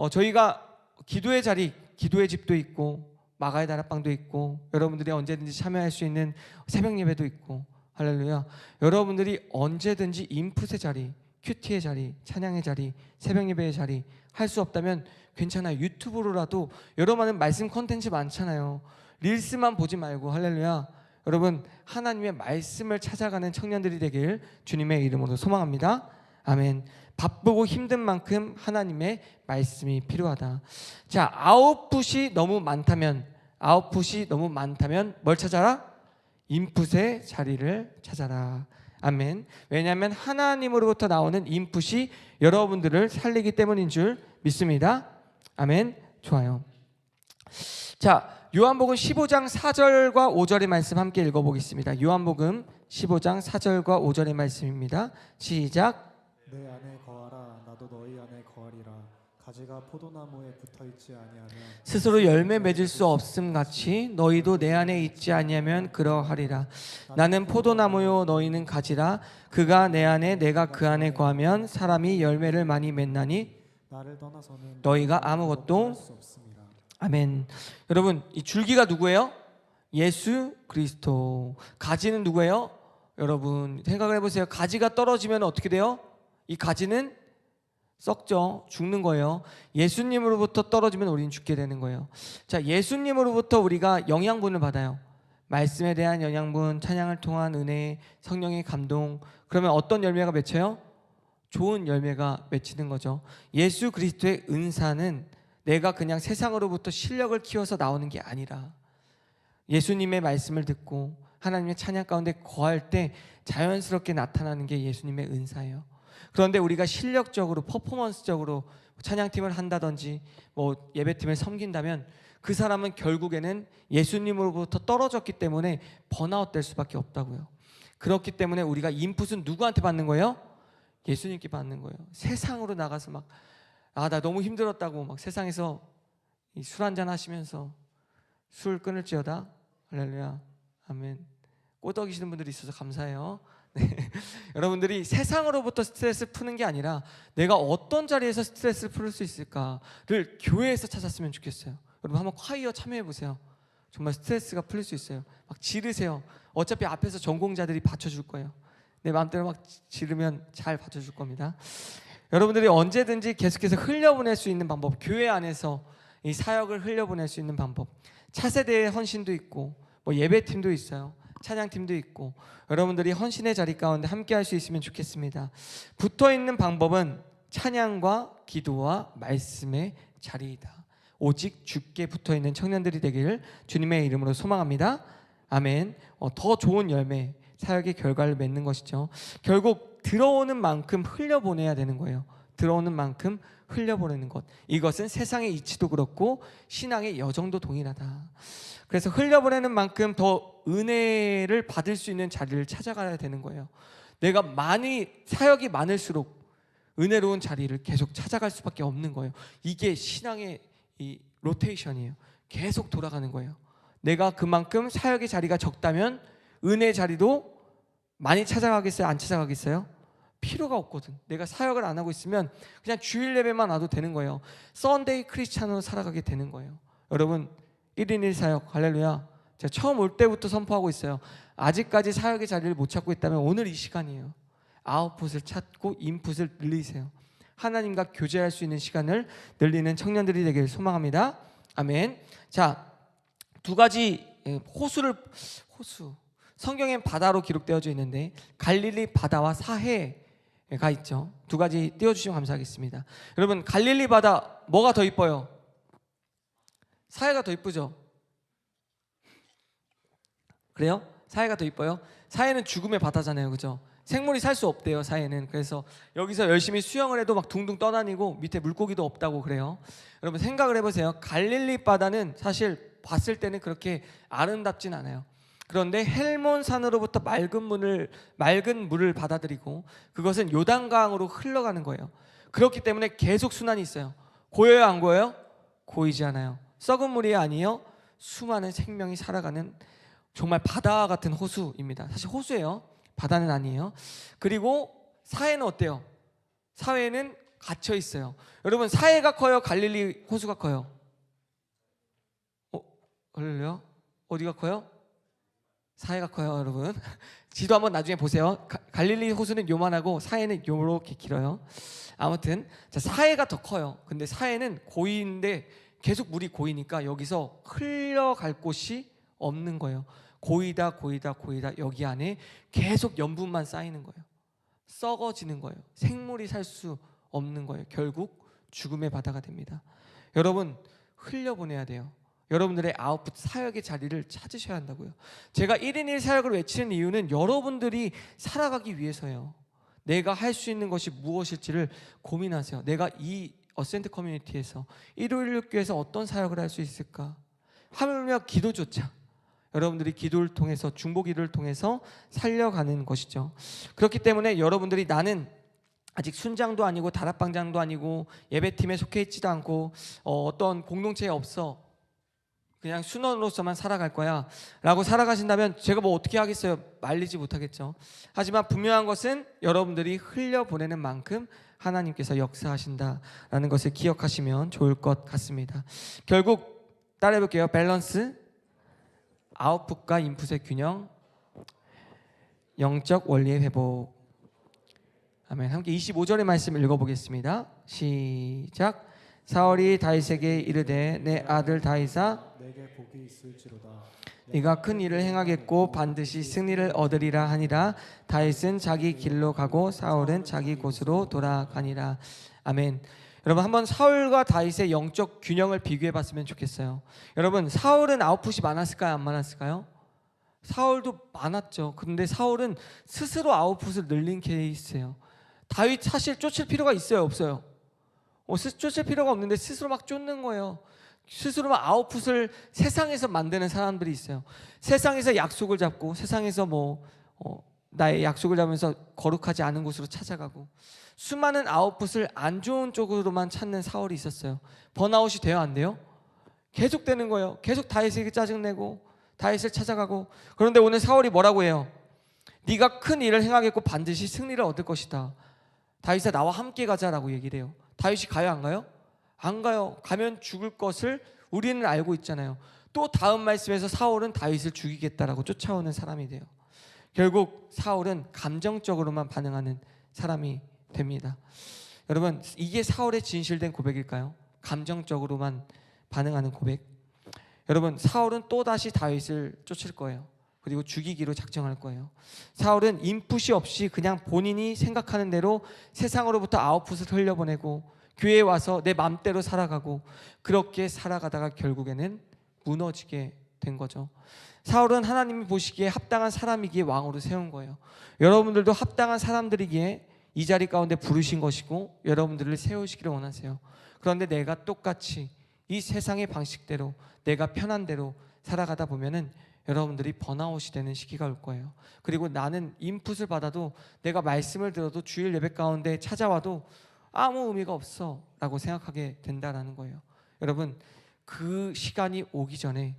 저희가 기도의 자리, 기도의 집도 있고 마가의 다락방도 있고 여러분들이 언제든지 참여할 수 있는 새벽 예배도 있고 할렐루야. 여러분들이 언제든지 인풋의 자리, 큐티의 자리, 찬양의 자리, 새벽 예배의 자리 할 수 없다면 괜찮아요. 유튜브로라도 여러 많은 말씀 콘텐츠 많잖아요. 릴스만 보지 말고 할렐루야. 여러분 하나님의 말씀을 찾아가는 청년들이 되길 주님의 이름으로 소망합니다. 아멘. 바쁘고 힘든 만큼 하나님의 말씀이 필요하다. 자, 아웃풋이 너무 많다면 뭘 찾아라? 인풋의 자리를 찾아라. 아멘. 왜냐하면 하나님으로부터 나오는 인풋이 여러분들을 살리기 때문인 줄 믿습니다. 아멘. 좋아요. 자, 요한복음 15장 4절과 5절의 말씀 함께 읽어보겠습니다. 요한복음 15장 4절과 5절의 말씀입니다. 시작. 내 안에 거하라 나도 너희 안에 거하리라. 가지가 포도나무에 붙어있지 아니하면 스스로 열매 맺을 수 없음 같이 너희도 내 안에 있지 아니하면 그러하리라. 나는 포도나무요 너희는 가지라. 그가 내 안에 내가 그 안에 거하면 사람이 열매를 많이 맺나니 나를 떠나서는 너희가 아무것도 할 수 없습니다. 아멘. 여러분, 이 줄기가 누구예요? 예수 그리스도. 가지는 누구예요? 여러분 생각을 해보세요. 가지가 떨어지면 어떻게 돼요? 이 가지는 썩죠. 죽는 거예요. 예수님으로부터 떨어지면 우리는 죽게 되는 거예요. 자, 예수님으로부터 우리가 영양분을 받아요. 말씀에 대한 영양분, 찬양을 통한 은혜, 성령의 감동. 그러면 어떤 열매가 맺혀요? 좋은 열매가 맺히는 거죠. 예수 그리스도의 은사는 내가 그냥 세상으로부터 실력을 키워서 나오는 게 아니라 예수님의 말씀을 듣고 하나님의 찬양 가운데 거할 때 자연스럽게 나타나는 게 예수님의 은사예요. 그런데 우리가 실력적으로 퍼포먼스적으로 찬양팀을 한다든지 뭐 예배팀을 섬긴다면 그 사람은 결국에는 예수님으로부터 떨어졌기 때문에 번아웃 될 수밖에 없다고요. 그렇기 때문에 우리가 인풋은 누구한테 받는 거예요? 예수님께 받는 거예요. 세상으로 나가서 막 나 너무 힘들었다고 막 세상에서 술 한잔 하시면서 술 끊을지어다. 할렐루야. 아멘. 꼬덕이시는 분들이 있어서 감사해요. 네. 여러분들이 세상으로부터 스트레스를 푸는 게 아니라 내가 어떤 자리에서 스트레스를 풀 수 있을까를 교회에서 찾았으면 좋겠어요. 여러분 한번 콰이어 참여해 보세요. 정말 스트레스가 풀릴 수 있어요. 막 지르세요. 어차피 앞에서 전공자들이 받쳐줄 거예요. 내 마음대로 막 지르면 잘 받쳐줄 겁니다. 여러분들이 언제든지 계속해서 흘려보낼 수 있는 방법, 교회 안에서 이 사역을 흘려보낼 수 있는 방법, 차세대의 헌신도 있고 뭐 예배팀도 있어요. 찬양팀도 있고 여러분들이 헌신의 자리 가운데 함께 할 수 있으면 좋겠습니다. 붙어있는 방법은 찬양과 기도와 말씀의 자리이다. 오직 주께 붙어있는 청년들이 되기를 주님의 이름으로 소망합니다. 아멘. 더 좋은 열매, 사역의 결과를 맺는 것이죠. 결국 들어오는 만큼 흘려보내야 되는 거예요. 들어오는 만큼 흘려보내는 것, 이것은 세상의 이치도 그렇고 신앙의 여정도 동일하다. 그래서 흘려보내는 만큼 더 은혜를 받을 수 있는 자리를 찾아가야 되는 거예요. 내가 사역이 많을수록 은혜로운 자리를 계속 찾아갈 수밖에 없는 거예요. 이게 신앙의 이 로테이션이에요. 계속 돌아가는 거예요. 내가 그만큼 사역의 자리가 적다면 은혜의 자리도 많이 찾아가겠어요? 안 찾아가겠어요? 필요가 없거든. 내가 사역을 안 하고 있으면 그냥 주일 예배만 와도 되는 거예요. 썬데이 크리스찬으로 살아가게 되는 거예요. 여러분 1인 1사역 할렐루야. 제가 처음 올 때부터 선포하고 있어요. 아직까지 사역의 자리를 못 찾고 있다면 오늘 이 시간이에요. 아웃풋을 찾고 인풋을 늘리세요. 하나님과 교제할 수 있는 시간을 늘리는 청년들이 되기를 소망합니다. 아멘. 자, 두 가지 호수 성경엔 바다로 기록되어져 있는데 갈릴리 바다와 사해가 있죠. 두 가지 띄워주시면 감사하겠습니다. 여러분 갈릴리 바다 뭐가 더 이뻐요? 사해가 더 이쁘죠? 그래요? 사해가 더 이뻐요? 사해는 죽음의 바다잖아요, 그죠? 생물이 살 수 없대요, 사해는. 그래서 여기서 열심히 수영을 해도 막 둥둥 떠다니고 밑에 물고기도 없다고 그래요. 여러분 생각을 해보세요. 갈릴리 바다는 사실 봤을 때는 그렇게 아름답진 않아요. 그런데 헬몬산으로부터 맑은 물을 받아들이고 그것은 요단강으로 흘러가는 거예요. 그렇기 때문에 계속 순환이 있어요. 고여요, 안 고여요? 고이지 않아요. 썩은 물이 아니에요. 수많은 생명이 살아가는 정말 바다 같은 호수입니다. 사실 호수예요. 바다는 아니에요. 그리고 사해는 어때요? 사해는 갇혀 있어요. 여러분 사해가 커요? 갈릴리 호수가 커요? 갈릴리요? 어디가 커요? 사해가 커요, 여러분. 지도 한번 나중에 보세요. 갈릴리 호수는 요만하고 사해는 요렇게 길어요. 아무튼 자, 사해가 더 커요. 근데 사해는 고이인데 계속 물이 고이니까 여기서 흘러갈 곳이 없는 거예요. 고이다 여기 안에 계속 염분만 쌓이는 거예요. 썩어지는 거예요. 생물이 살 수 없는 거예요. 결국 죽음의 바다가 됩니다. 여러분 흘려보내야 돼요. 여러분들의 아웃풋 사역의 자리를 찾으셔야 한다고요. 제가 1인 1사역을 외치는 이유는 여러분들이 살아가기 위해서예요. 내가 할 수 있는 것이 무엇일지를 고민하세요. 내가 이 어센트 커뮤니티에서 일요일교회에서 어떤 사역을 할 수 있을까? 하물며 기도조차 여러분들이 기도를 통해서 중보기도를 통해서 살려가는 것이죠. 그렇기 때문에 여러분들이 나는 아직 순장도 아니고 다락방장도 아니고 예배팀에 속해 있지도 않고 어떤 공동체에 없어, 그냥 순원으로서만 살아갈 거야 라고 살아가신다면 제가 뭐 어떻게 하겠어요? 말리지 못하겠죠. 하지만 분명한 것은 여러분들이 흘려보내는 만큼 하나님께서 역사하신다라는 것을 기억하시면 좋을 것 같습니다. 결국 따라해볼게요. 밸런스, 아웃풋과 인풋의 균형, 영적 원리의 회복. 아멘. 함께 25절의 말씀을 읽어보겠습니다. 시작. 사울이 다윗에게 이르되 내 아들 다윗아 내게 복이 있을지로다. 네가 큰 일을 행하겠고 반드시 승리를 얻으리라 하니라. 다윗은 자기 길로 가고 사울은 자기 곳으로 돌아가니라. 아멘. 여러분 한번 사울과 다윗의 영적 균형을 비교해 봤으면 좋겠어요. 여러분 사울은 아웃풋이 많았을까요? 안 많았을까요? 사울도 많았죠. 그런데 사울은 스스로 아웃풋을 늘린 케이스예요. 다윗 사실 쫓을 필요가 있어요? 없어요? 쫓을 필요가 없는데 스스로 막 쫓는 거예요. 스스로 막 아웃풋을 세상에서 만드는 사람들이 있어요. 세상에서 약속을 잡고 세상에서 나의 약속을 잡으면서 거룩하지 않은 곳으로 찾아가고 수많은 아웃풋을 안 좋은 쪽으로만 찾는 사울이 있었어요. 번아웃이 돼요? 안 돼요? 계속 되는 거예요. 계속 다윗에게 짜증내고 다윗을 찾아가고. 그런데 오늘 사울이 뭐라고 해요? 네가 큰 일을 행하겠고 반드시 승리를 얻을 것이다. 다윗아 나와 함께 가자라고 얘기를 해요. 다윗이 가요 안 가요? 안 가요. 가면 죽을 것을 우리는 알고 있잖아요. 또 다음 말씀에서 사울은 다윗을 죽이겠다라고 쫓아오는 사람이 돼요. 결국 사울은 감정적으로만 반응하는 사람이 됩니다. 여러분 이게 사울의 진실된 고백일까요? 감정적으로만 반응하는 고백. 여러분 사울은 또다시 다윗을 쫓을 거예요. 그리고 죽이기로 작정할 거예요. 사울은 인풋이 없이 그냥 본인이 생각하는 대로 세상으로부터 아웃풋을 흘려보내고 교회에 와서 내 맘대로 살아가고 그렇게 살아가다가 결국에는 무너지게 된 거죠. 사울은 하나님이 보시기에 합당한 사람이기에 왕으로 세운 거예요. 여러분들도 합당한 사람들이기에 이 자리 가운데 부르신 것이고 여러분들을 세우시기를 원하세요. 그런데 내가 똑같이 이 세상의 방식대로 내가 편한 대로 살아가다 보면은 여러분들이 번아웃이 되는 시기가 올 거예요. 그리고 나는 인풋을 받아도 내가 말씀을 들어도 주일 예배 가운데 찾아와도 아무 의미가 없어 라고 생각하게 된다는 거예요. 여러분 그 시간이 오기 전에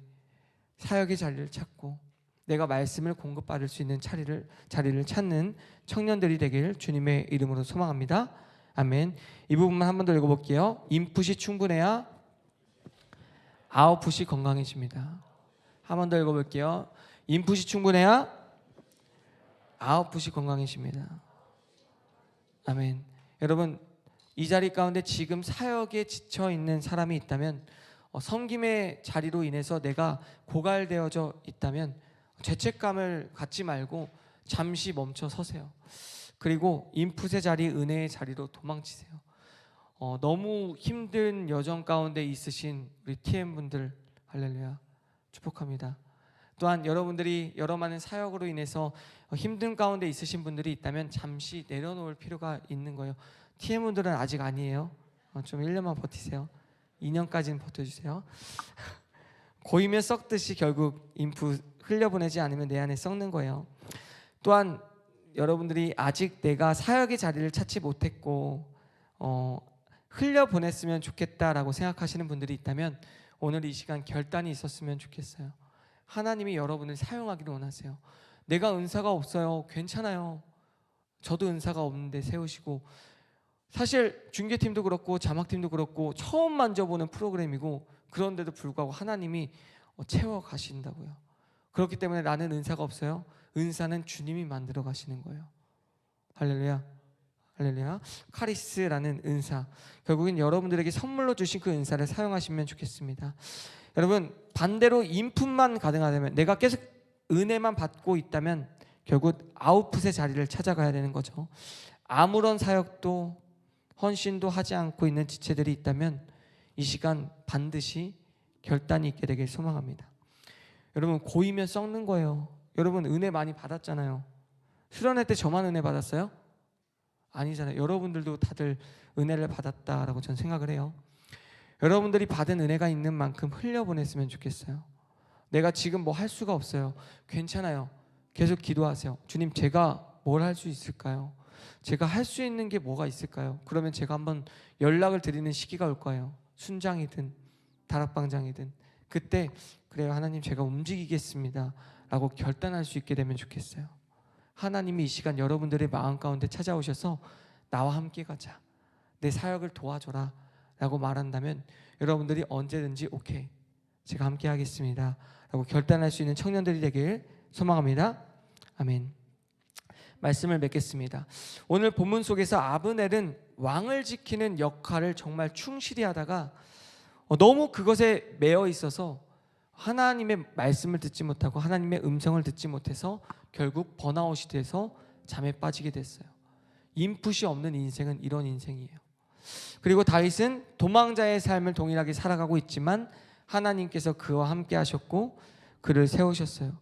사역의 자리를 찾고 내가 말씀을 공급받을 수 있는 자리를 찾는 청년들이 되길 주님의 이름으로 소망합니다. 아멘. 이 부분만 한 번 더 읽어볼게요. 인풋이 충분해야 아웃풋이 건강해집니다. 한 번 더 읽어볼게요. 인풋이 충분해야 아웃풋이 건강해집니다. 아멘. 여러분 이 자리 가운데 지금 사역에 지쳐 있는 사람이 있다면 섬김의 자리로 인해서 내가 고갈되어져 있다면 죄책감을 갖지 말고 잠시 멈춰 서세요. 그리고 인풋의 자리, 은혜의 자리로 도망치세요. 너무 힘든 여정 가운데 있으신 우리 TM분들 할렐루야 축복합니다. 또한 여러분들이 여러 많은 사역으로 인해서 힘든 가운데 있으신 분들이 있다면 잠시 내려놓을 필요가 있는 거예요. TM분들은 아직 아니에요. 좀 1년만 버티세요. 2년까지는 버텨주세요. 고이면 썩듯이 결국 인풋 흘려보내지 않으면 내 안에 썩는 거예요. 또한 여러분들이 아직 내가 사역의 자리를 찾지 못했고 흘려보냈으면 좋겠다라고 생각하시는 분들이 있다면 오늘 이 시간 결단이 있었으면 좋겠어요. 하나님이 여러분을 사용하기를 원하세요. 내가 은사가 없어요. 괜찮아요. 저도 은사가 없는데 세우시고, 사실 중계팀도 그렇고 자막팀도 그렇고 처음 만져보는 프로그램이고 그런데도 불구하고 하나님이 채워가신다고요. 그렇기 때문에 나는 은사가 없어요. 은사는 주님이 만들어 가시는 거예요. 할렐루야. 할렐루야. 카리스라는 은사, 결국엔 여러분들에게 선물로 주신 그 은사를 사용하시면 좋겠습니다. 여러분 반대로 인풋만 가능하다면, 내가 계속 은혜만 받고 있다면 결국 아웃풋의 자리를 찾아가야 되는 거죠. 아무런 사역도 헌신도 하지 않고 있는 지체들이 있다면 이 시간 반드시 결단이 있게 되길 소망합니다. 여러분, 고이면 썩는 거예요. 여러분, 은혜 많이 받았잖아요. 수련회 때 저만 은혜 받았어요? 아니잖아요. 여러분들도 다들 은혜를 받았다라고 저는 생각을 해요. 여러분들이 받은 은혜가 있는 만큼 흘려보냈으면 좋겠어요. 내가 지금 뭐 할 수가 없어요. 괜찮아요. 계속 기도하세요. 주님, 제가 뭘 할 수 있을까요? 제가 할 수 있는 게 뭐가 있을까요? 그러면 제가 한번 연락을 드리는 시기가 올 거예요. 순장이든 다락방장이든. 그때 그래요, 하나님 제가 움직이겠습니다 라고 결단할 수 있게 되면 좋겠어요. 하나님이 이 시간 여러분들의 마음 가운데 찾아오셔서 나와 함께 가자, 내 사역을 도와줘라 라고 말한다면 여러분들이 언제든지 오케이, 제가 함께 하겠습니다 라고 결단할 수 있는 청년들이 되길 소망합니다. 아멘. 말씀을 맺겠습니다. 오늘 본문 속에서 아브넬은 왕을 지키는 역할을 정말 충실히 하다가 너무 그것에 매여 있어서 하나님의 말씀을 듣지 못하고 하나님의 음성을 듣지 못해서 결국 번아웃이 돼서 잠에 빠지게 됐어요. 인풋이 없는 인생은 이런 인생이에요. 그리고 다윗은 도망자의 삶을 동일하게 살아가고 있지만 하나님께서 그와 함께 하셨고 그를 세우셨어요.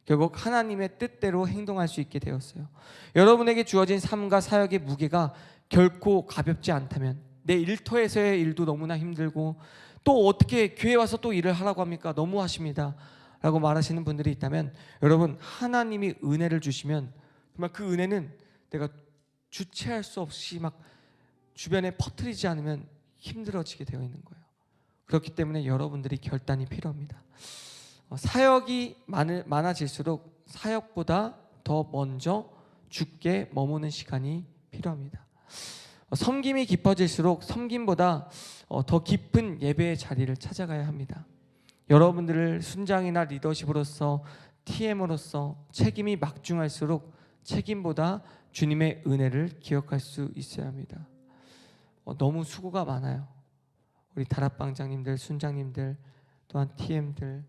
결국 하나님의 뜻대로 행동할 수 있게 되었어요. 여러분에게 주어진 삶과 사역의 무게가 결코 가볍지 않다면, 내 일터에서의 일도 너무나 힘들고 또 어떻게 교회 와서 또 일을 하라고 합니까? 너무 하십니다 라고 말하시는 분들이 있다면, 여러분, 하나님이 은혜를 주시면 정말 그 은혜는 내가 주체할 수 없이 막 주변에 퍼뜨리지 않으면 힘들어지게 되어 있는 거예요. 그렇기 때문에 여러분들이 결단이 필요합니다. 사역이 많아질수록 사역보다 더 먼저 주께 머무는 시간이 필요합니다. 섬김이 깊어질수록 섬김보다 더 깊은 예배의 자리를 찾아가야 합니다. 여러분들을 순장이나 리더십으로서, TM으로서 책임이 막중할수록 책임보다 주님의 은혜를 기억할 수 있어야 합니다. 너무 수고가 많아요. 우리 다락방장님들, 순장님들, 또한 TM들,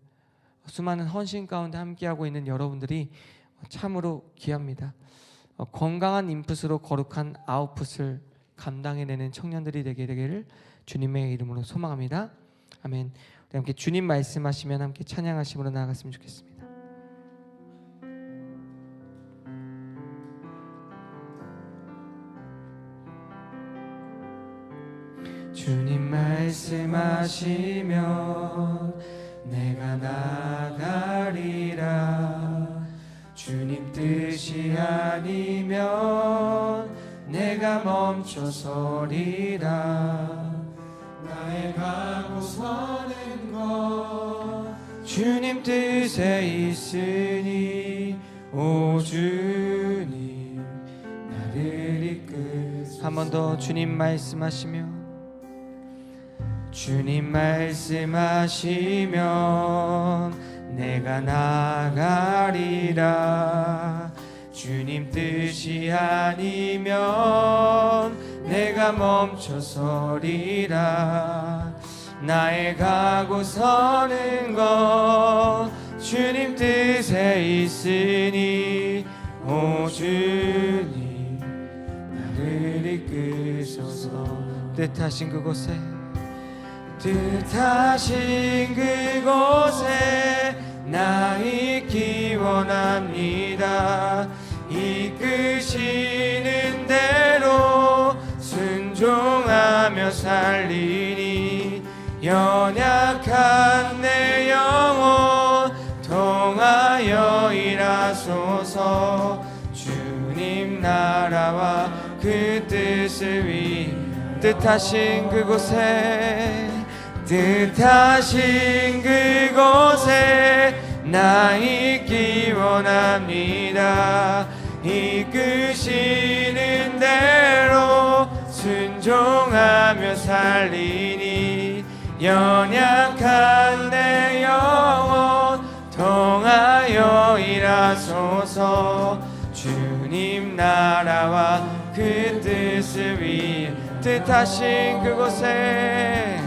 수많은 헌신 가운데 함께하고 있는 여러분들이 참으로 귀합니다. 건강한 인풋으로 거룩한 아웃풋을 감당해내는 청년들이 되게 되기를 주님의 이름으로 소망합니다. 아멘. 우리 함께 주님 말씀하시면 함께 찬양하심으로 나아갔으면 좋겠습니다. 주님 말씀하시면 내가 나가리라. 주님 뜻이 아니면 내가 멈춰서리라. 나의 가고 서는 것 주님 뜻에 있으니 오 주님 나를 이끄소서. 한 번 더 주님 말씀하시면, 주님 말씀하시면 내가 나가리라. 주님 뜻이 아니면 내가 멈춰서리라. 나의 가고 서는 것 주님 뜻에 있으니 오 주님 나를 이끄소서. 뜻하신 그곳에, 뜻하신 그곳에 나 있기 원합니다. 이끄시는 대로 순종하며 살리니 연약한 내 영혼 통하여 일하소서. 주님 나라와 그 뜻을 위해 뜻하신 그곳에, 뜻하신 그곳에 나 있기 원합니다. 이끄시는 대로 순종하며 살리니 연약한 내 영혼 통하여 일하소서. 주님 나라와 그 뜻을 위해 뜻하신 그곳에,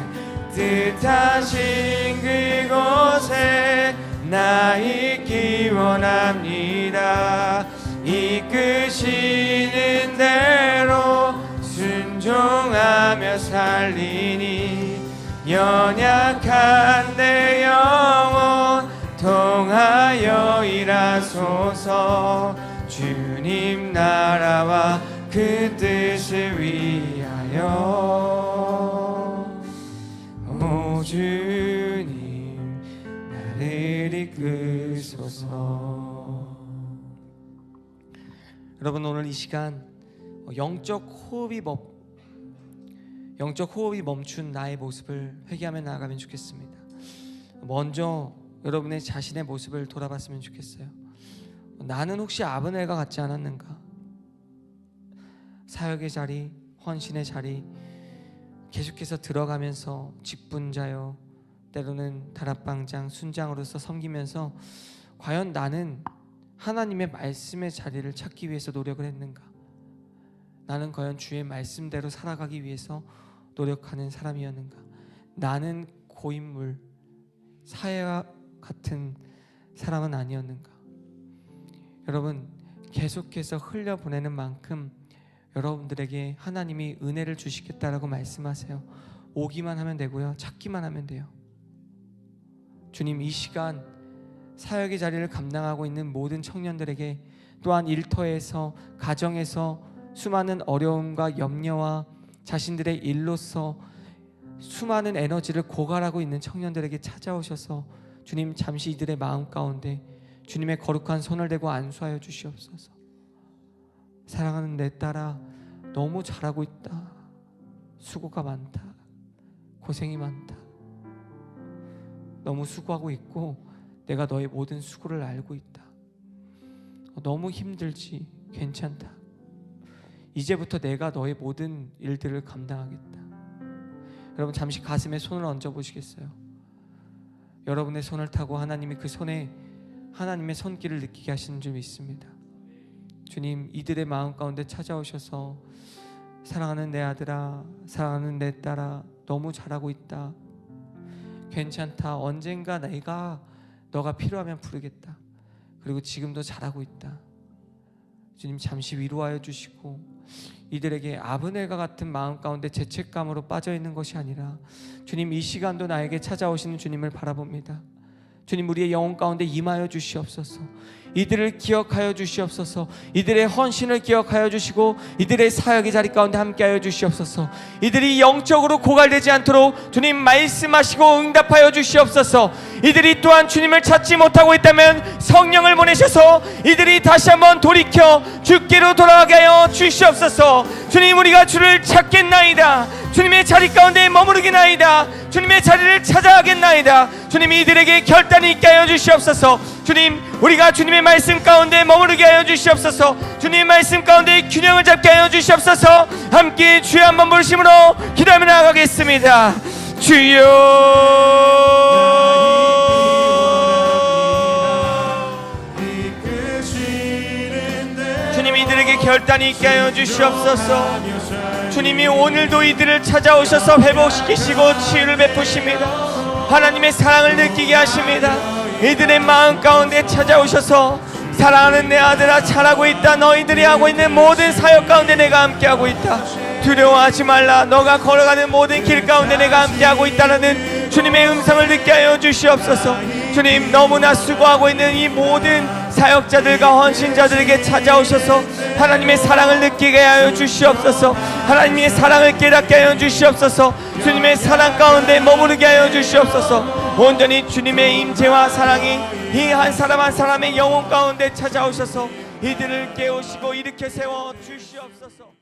뜻하신 그곳에 나 있기 원합니다. 이끄시는 대로 순종하며 살리니 연약한 내 영혼 통하여 일하소서. 주님 나라와 그 뜻을 위하여 오 주님 나를 이끄소서. 여러분, 오늘 이 시간 영적 호흡이 멈춘 나의 모습을 회개하며 나아가면 좋겠습니다. 먼저 여러분의 자신의 모습을 돌아봤으면 좋겠어요. 나는 혹시 아브넬과 같지 않았는가? 사역의 자리, 헌신의 자리 계속해서 들어가면서 직분자요, 때로는 다락방장, 순장으로서 섬기면서 과연 나는 하나님의 말씀의 자리를 찾기 위해서 노력을 했는가? 나는 과연 주의 말씀대로 살아가기 위해서 노력하는 사람이었는가? 나는 고인물, 사회와 같은 사람은 아니었는가? 여러분, 계속해서 흘려보내는 만큼 여러분들에게 하나님이 은혜를 주시겠다라고 말씀하세요. 오기만 하면 되고요, 찾기만 하면 돼요. 주님, 이 시간 사역의 자리를 감당하고 있는 모든 청년들에게, 또한 일터에서, 가정에서 수많은 어려움과 염려와 자신들의 일로서 수많은 에너지를 고갈하고 있는 청년들에게 찾아오셔서 주님, 잠시 이들의 마음 가운데 주님의 거룩한 손을 대고 안수하여 주시옵소서. 사랑하는 내 딸아, 너무 잘하고 있다. 수고가 많다. 고생이 많다. 너무 수고하고 있고 내가 너의 모든 수고를 알고 있다. 너무 힘들지? 괜찮다. 이제부터 내가 너의 모든 일들을 감당하겠다. 여러분, 잠시 가슴에 손을 얹어 보시겠어요? 여러분의 손을 타고 하나님이 그 손에 하나님의 손길을 느끼게 하시는 줄 믿습니다. 주님, 이들의 마음 가운데 찾아오셔서 사랑하는 내 아들아, 사랑하는 내 딸아, 너무 잘하고 있다. 괜찮다. 언젠가 내가 너가 필요하면 부르겠다. 그리고 지금도 잘하고 있다. 주님, 잠시 위로하여 주시고 이들에게 아브넬과 같은 마음 가운데 죄책감으로 빠져있는 것이 아니라 주님, 이 시간도 나에게 찾아오시는 주님을 바라봅니다. 주님, 우리의 영혼 가운데 임하여 주시옵소서. 이들을 기억하여 주시옵소서. 이들의 헌신을 기억하여 주시고 이들의 사역의 자리 가운데 함께하여 주시옵소서. 이들이 영적으로 고갈되지 않도록 주님 말씀하시고 응답하여 주시옵소서. 이들이 또한 주님을 찾지 못하고 있다면 성령을 보내셔서 이들이 다시 한번 돌이켜 주께로 돌아가게 하여 주시옵소서. 주님, 우리가 주를 찾겠나이다. 주님의 자리 가운데 머무르겠나이다. 주님의 자리를 찾아가겠나이다. 주님, 이들에게 결단이 있게 하여 주시옵소서. 주님, 우리가 주님의 말씀 가운데 머무르게 하여 주시옵소서. 주님의 말씀 가운데 균형을 잡게 하여 주시옵소서. 함께 주여 한번 부르심으로 기도하며 나아가겠습니다. 주여, 주님, 이들에게 결단이 있게 하여 주시옵소서. 주님이 오늘도 이들을 찾아오셔서 회복시키시고 치유를 베푸십니다. 하나님의 사랑을 느끼게 하십니다. 이들의 마음 가운데 찾아오셔서 사랑하는 내 아들아, 잘하고 있다. 너희들이 하고 있는 모든 사역 가운데 내가 함께하고 있다. 두려워하지 말라. 너가 걸어가는 모든 길 가운데 내가 함께하고 있다는 주님의 음성을 듣게 하여 주시옵소서. 주님, 너무나 수고하고 있는 이 모든 사역자들과 헌신자들에게 찾아오셔서 하나님의 사랑을 느끼게 하여 주시옵소서. 하나님의 사랑을 깨닫게 하여 주시옵소서. 주님의 사랑 가운데 머무르게 하여 주시옵소서. 온전히 주님의 임재와 사랑이 이 한 사람 한 사람의 영혼 가운데 찾아오셔서 이들을 깨우시고 일으켜 세워 주시옵소서.